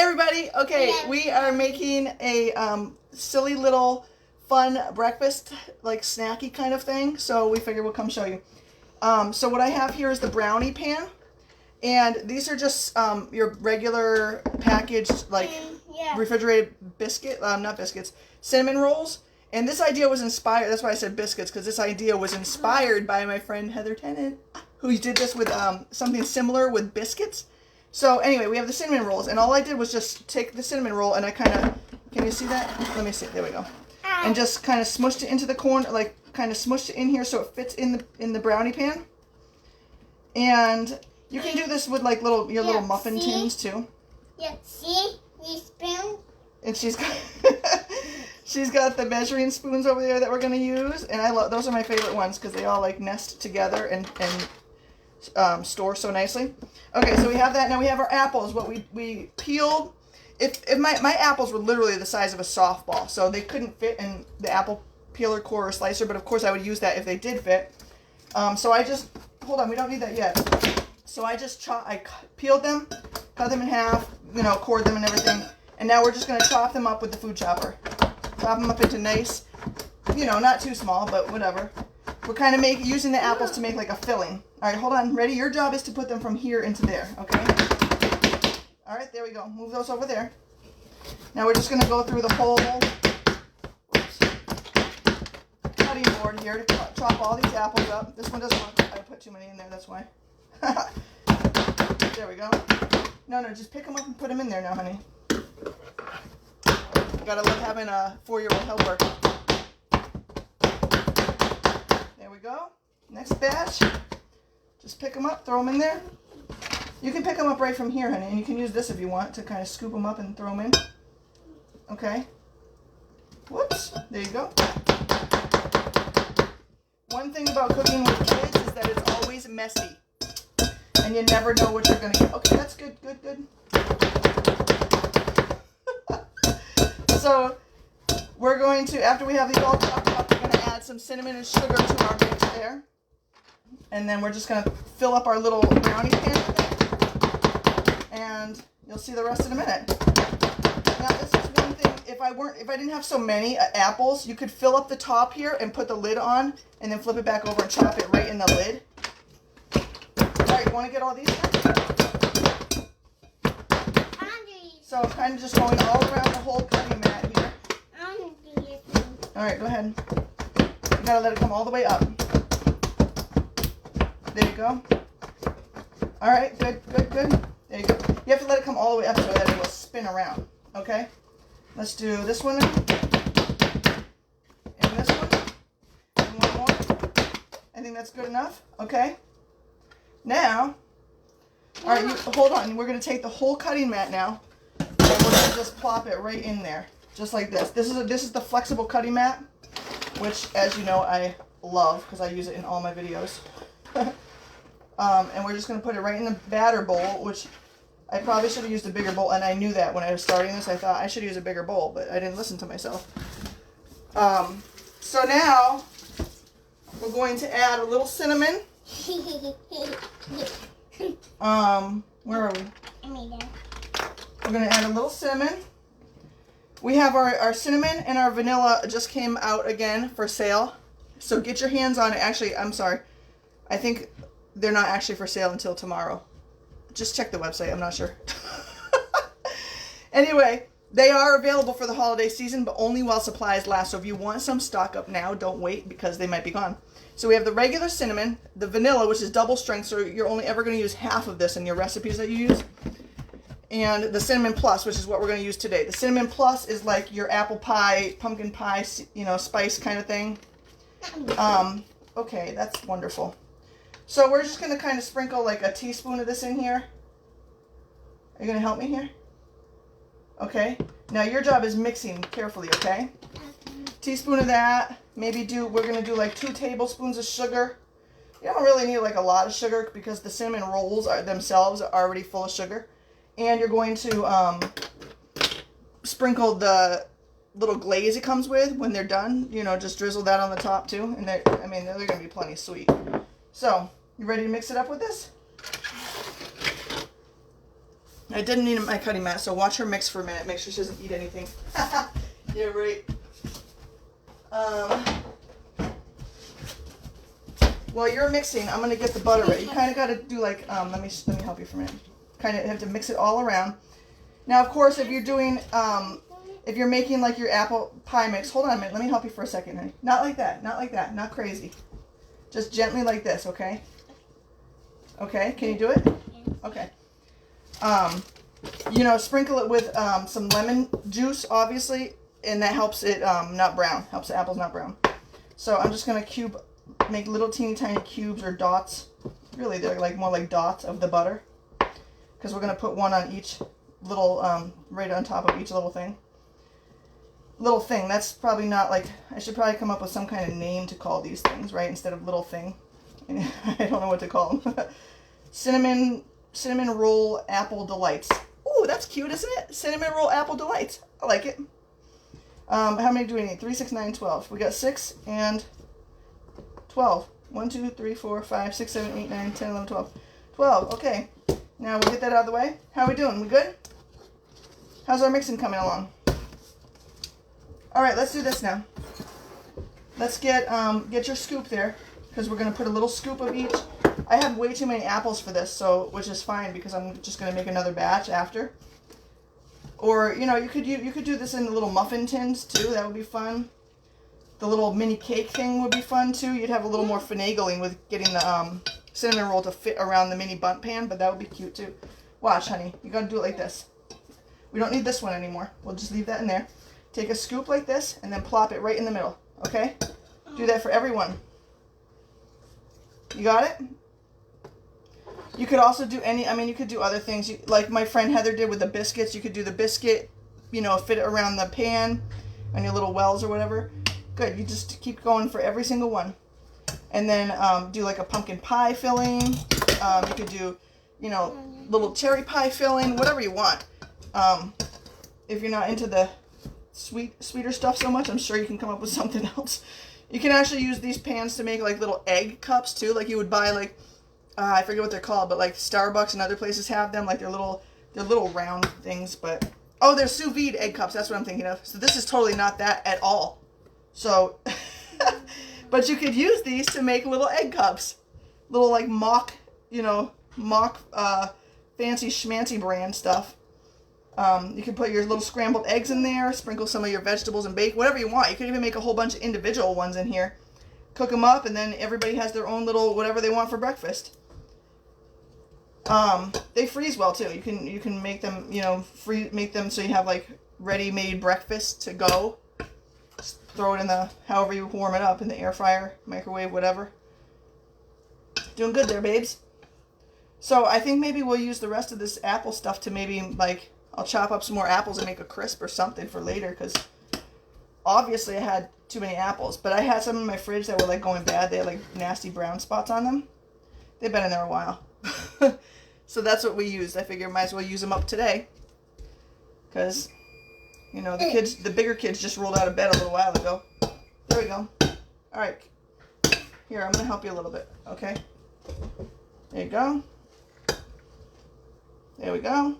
everybody. Okay, we are making a silly little fun breakfast, like snacky kind of thing. So we figured we'll come show you. So what I have here is the brownie pan. And these are just your regular packaged, like, refrigerated biscuit, not biscuits, cinnamon rolls. And this idea was inspired, that's why I said biscuits, because this idea was inspired by my friend Heather Tennant, who did this with something similar with biscuits. So anyway, we have the cinnamon rolls, and all I did was just take the cinnamon roll, and I kind of, can you see that? Let me see, there we go. And just kind of smushed it into the corner, like, kind of smushed it in here so it fits in the brownie pan. And you can do this with, like, your little muffin tins, too. Yeah, see? These spoons? And she's got... She's got the measuring spoons over there that we're going to use, and I love those are my favorite ones because they all like nest together and store so nicely. Okay, so we have that. Now we have our apples. What we peeled. If my apples were literally the size of a softball, so they couldn't fit in the apple peeler, core, or slicer. But of course, I would use that if they did fit. So I just hold on. We don't need that yet. So I just peeled them, cut them in half, cored them and everything, and now we're just going to chop them up with the food chopper. Chop them up into nice, not too small, but whatever. We're kind of using the apples to make like a filling. All right, hold on. Ready? Your job is to put them from here into there, okay? All right, there we go. Move those over there. Now we're just going to go through the whole cutting board here to chop all these apples up. This one doesn't want I put too many in there, that's why. There we go. No, just pick them up and put them in there now, honey. Gotta love having a 4-year-old helper. There we go. Next batch. Just pick them up, throw them in there. You can pick them up right from here, honey, and you can use this if you want to kind of scoop them up and throw them in. Okay. Whoops. There you go. One thing about cooking with kids is that it's always messy, and you never know what you're gonna get. Okay, that's good. So we're going to, after we have these all chopped up, we're going to add some cinnamon and sugar to our mix there. And then we're just going to fill up our little brownie pan with it. And you'll see the rest in a minute. Now this is one thing, if I didn't have so many apples, you could fill up the top here and put the lid on and then flip it back over and chop it right in the lid. All right, you want to get all these done? So kind of just going all around the whole cutting mat here. All right, go ahead. You gotta let it come all the way up. There you go. All right, good. There you go. You have to let it come all the way up so that it will spin around. Okay. Let's do this one and this one and one more. I think that's good enough. Okay. Now, all right, hold on. We're gonna take the whole cutting mat now. And we're going to just plop it right in there, just like this. This is the flexible cutting mat, which, as you know, I love because I use it in all my videos. And we're just going to put it right in the batter bowl, which I probably should have used a bigger bowl, and I knew that when I was starting this. I thought I should use a bigger bowl, but I didn't listen to myself. So now we're going to add a little cinnamon. Where are we? We're going to add a little cinnamon. We have our cinnamon and our vanilla just came out again for sale. So get your hands on it. Actually, I'm sorry. I think they're not actually for sale until tomorrow. Just check the website. I'm not sure. Anyway, they are available for the holiday season, but only while supplies last. So if you want some, stock up now. Don't wait because they might be gone. So we have the regular cinnamon, the vanilla, which is double strength. So you're only ever going to use half of this in your recipes that you use. And the Cinnamon Plus, which is what we're going to use today. The Cinnamon Plus is like your apple pie, pumpkin pie, spice kind of thing. Okay, that's wonderful. So we're just going to kind of sprinkle like a teaspoon of this in here. Are you going to help me here? Okay. Now your job is mixing carefully, okay? Teaspoon of that. Maybe we're going to do like 2 tablespoons of sugar. You don't really need like a lot of sugar because the cinnamon rolls themselves are already full of sugar. And you're going to sprinkle the little glaze it comes with when they're done. Just drizzle that on the top too. And they're going to be plenty sweet. So, you ready to mix it up with this? I didn't need my cutting mat, so watch her mix for a minute. Make sure she doesn't eat anything. Yeah, right. While you're mixing, I'm gonna get the butter ready. You kind of got to do like, let me help you for a minute. Kind of have to mix it all around. Now, of course, if you're doing, if you're making like your apple pie mix, hold on a minute. Let me help you for a second, honey. Not like that. Not like that. Not crazy. Just gently like this, okay? Okay. Can you do it? Okay. You know, sprinkle it with some lemon juice, obviously, and that helps it not brown. Helps the apples not brown. So I'm just gonna make little teeny tiny cubes or dots. Really, they're like more like dots of the butter, because we're gonna put one on each little right on top of each little thing. That's probably not like, I should probably come up with some kind of name to call these things, right? Instead of little thing. I don't know what to call them. Cinnamon roll apple delights. Ooh, that's cute, isn't it? Cinnamon roll apple delights. I like it. How many do we need? 3, 6, 9, 12. We got 6 and 12. 1, 2, 3, 4, 5, 6, 7, 8, 9, 10, 11, 12. 12, okay. Now we'll get that out of the way. How are we doing? We good? How's our mixing coming along? All right, let's do this now. Let's get your scoop there, because we're gonna put a little scoop of each. I have way too many apples for this, so which is fine because I'm just gonna make another batch after. Or you know, you could do this in the little muffin tins too. That would be fun. The little mini cake thing would be fun too. You'd have a little more finagling with getting the cinnamon roll to fit around the mini bundt pan, but that would be cute too. Watch, honey. You gotta do it like this. We don't need this one anymore. We'll just leave that in there. Take a scoop like this and then plop it right in the middle. Okay? Do that for everyone. You got it? You could also do you could do other things. Like my friend Heather did with the biscuits. You could do the biscuit, you know, fit it around the pan on your little wells or whatever. Good. You just keep going for every single one. And then do like a pumpkin pie filling. You could do, you know, little cherry pie filling, whatever you want. If you're not into the sweeter stuff so much, I'm sure you can come up with something else. You can actually use these pans to make like little egg cups too. Like you would buy like, I forget what they're called, but like Starbucks and other places have them. Like they're little round things, but oh, they're sous vide egg cups. That's what I'm thinking of. So this is totally not that at all. So, but you could use these to make little egg cups, little like mock fancy schmancy brand stuff. You can put your little scrambled eggs in there, sprinkle some of your vegetables and bake, whatever you want. You could even make a whole bunch of individual ones in here. Cook them up, and then everybody has their own little whatever they want for breakfast. They freeze well too. You can make them, you know, make them so you have like ready-made breakfast to go. Just throw it in the, however you warm it up, in the air fryer, microwave, whatever. Doing good there, babes. So I think maybe we'll use the rest of this apple stuff to maybe like, I'll chop up some more apples and make a crisp or something for later, because obviously I had too many apples. But I had some in my fridge that were like going bad. They had like nasty brown spots on them. They've been in there a while. So that's what we used. I figured might as well use them up today, because, you know, the bigger kids just rolled out of bed a little while ago. There we go. All right. Here, I'm going to help you a little bit, okay? There you go. There we go.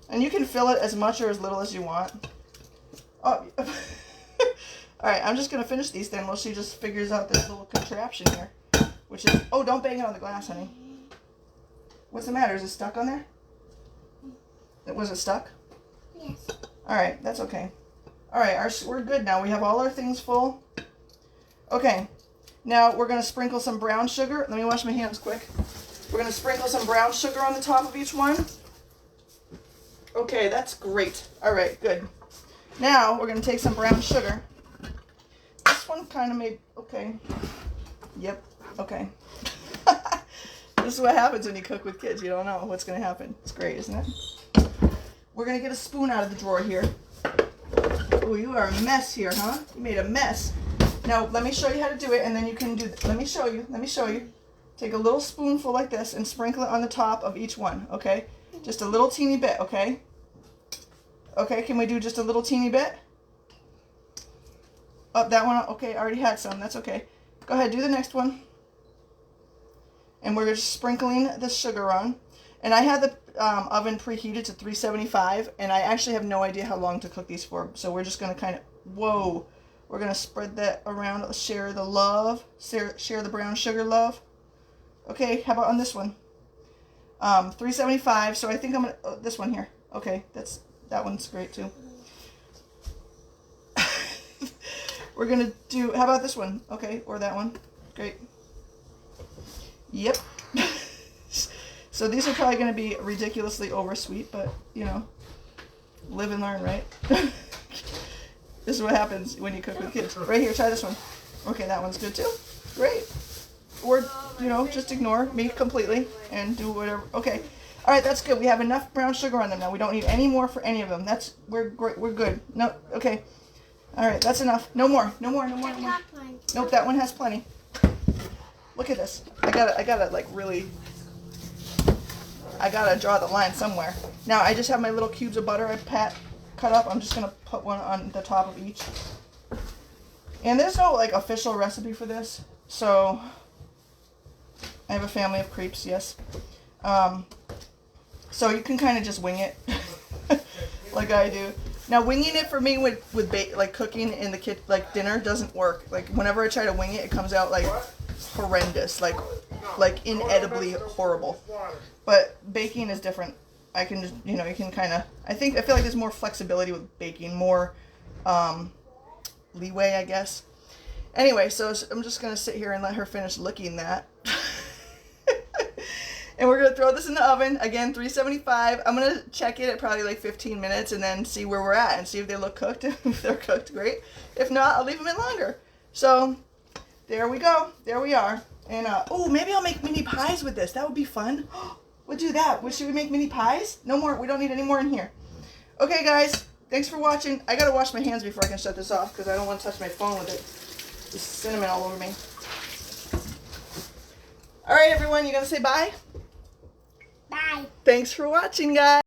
And you can fill it as much or as little as you want. Oh, all right, I'm just going to finish these then while she just figures out this little contraption here, which is, oh, don't bang it on the glass, honey. What's the matter? Is it stuck on there? Was it stuck? Yes. All right, that's okay. All right, we're good now. We have all our things full. Okay, now we're going to sprinkle some brown sugar. Let me wash my hands quick. We're going to sprinkle some brown sugar on the top of each one. Okay, that's great. All right, good. Now we're going to take some brown sugar. This one kind of made, okay. Yep, okay. This is what happens when you cook with kids. You don't know what's going to happen. It's great, isn't it? We're going to get a spoon out of the drawer here. Oh, you are a mess here, huh? You made a mess. Now, let me show you how to do it, and then you can do, let me show you. Take a little spoonful like this and sprinkle it on the top of each one, okay? Just a little teeny bit, okay? Okay, can we do just a little teeny bit? Oh, that one, okay, I already had some, that's okay. Go ahead, do the next one. And we're just sprinkling the sugar on. And I had the oven preheated to 375, and I actually have no idea how long to cook these for. So we're just gonna kind of, whoa, we're gonna spread that around, share the love, share the brown sugar love. Okay, how about on this one? 375. So I think I'm gonna this one here. Okay, that one's great too. We're gonna do. How about this one? Okay, or that one? Great. Yep. So these are probably going to be ridiculously oversweet, but, you know, live and learn, right? This is what happens when you cook with kids. Right here, try this one. Okay, that one's good too. Great. Or, you know, just ignore me completely and do whatever. Okay. All right, that's good. We have enough brown sugar on them now. We don't need any more for any of them. We're great. We're good. No, okay. All right, that's enough. No more. No more. No more. No more. Nope, that one has plenty. Look at this. I gotta like really. I gotta draw the line somewhere. Now I just have my little cubes of butter I cut up. I'm just gonna put one on the top of each. And there's no like official recipe for this, so I have a family of creeps. Yes. So you can kind of just wing it, like I do. Now winging it for me with like cooking in the kitchen, like dinner, doesn't work. Like whenever I try to wing it, it comes out like horrendous, like inedibly horrible. But baking is different. I can just, you know, you can kind of, I feel like there's more flexibility with baking, more leeway, I guess. Anyway, so I'm just going to sit here and let her finish licking that. And we're going to throw this in the oven, again, 375. I'm going to check it at probably like 15 minutes and then see where we're at and see if they look cooked. If they're cooked, great. If not, I'll leave them in longer. So there we go. There we are. And, oh, maybe I'll make mini pies with this. That would be fun. We'll do that. Should we make mini pies? No more. We don't need any more in here. Okay, guys. Thanks for watching. I got to wash my hands before I can shut this off because I don't want to touch my phone with it. There's cinnamon all over me. All right, everyone. You going to say bye? Bye. Thanks for watching, guys.